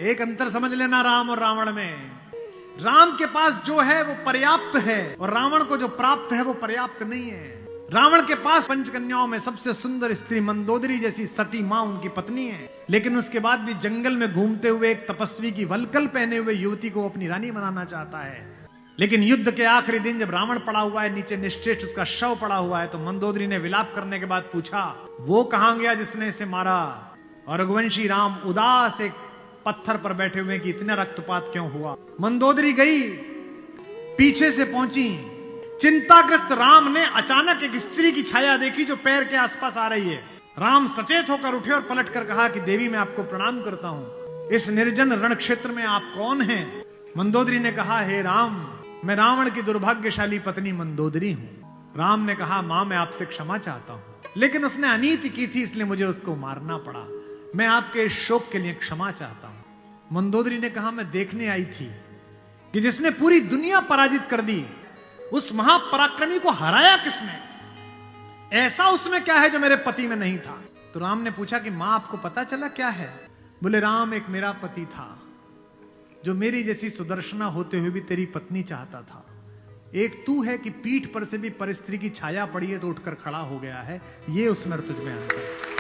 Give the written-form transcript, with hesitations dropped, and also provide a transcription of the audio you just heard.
एक अंतर समझ लेना राम और रावण में। राम के पास जो है वो पर्याप्त है और रावण को जो प्राप्त है वो पर्याप्त नहीं है। रावण के पास पंचकन्याओं में सबसे सुंदर स्त्री मंदोदरी जैसी सती मां उनकी पत्नी है, लेकिन उसके बाद भी जंगल में घूमते हुए एक तपस्वी की वल्कल पहने हुए युवती को अपनी रानी बनाना चाहता है। लेकिन युद्ध के आखिरी दिन जब रावण पड़ा हुआ है, नीचे निश्चेष्ट उसका शव पड़ा हुआ है, तो मंदोदरी ने विलाप करने के बाद पूछा, वो कहां गया जिसने इसे मारा? और रघुवंशी राम उदास एक पत्थर पर बैठे हुए कि इतना रक्तपात क्यों हुआ। मंदोदरी गई, पीछे से पहुंची। चिंताग्रस्त राम ने अचानक एक स्त्री की छाया देखी जो पैर के आसपास आ रही है। राम सचेत होकर उठे और पलटकर कहा कि देवी मैं आपको प्रणाम करता हूं, इस निर्जन रण क्षेत्र में आप कौन हैं? मंदोदरी ने कहा, हे राम, मैं रावण की दुर्भाग्यशाली पत्नी मंदोदरी हूं। राम ने कहा, मां मैं आपसे क्षमा चाहता हूं, लेकिन उसने अनीति की थी इसलिए मुझे उसको मारना पड़ा। मैं आपके इस शोक के लिए क्षमा चाहता हूं। मंदोदरी ने कहा, मैं देखने आई थी कि जिसने पूरी दुनिया पराजित कर दी, उस महापराक्रमी को हराया किसने? ऐसा उसमें क्या है जो मेरे पति में नहीं था? तो राम ने पूछा कि मां आपको पता चला क्या है? बोले, राम एक मेरा पति था जो मेरी जैसी सुदर्शना होते हुए भी तेरी पत्नी चाहता था। एक तू है कि पीठ पर से भी परस्त्री की छाया पड़ी है तो उठकर खड़ा हो गया है। ये उसमें तुझ में अंतर।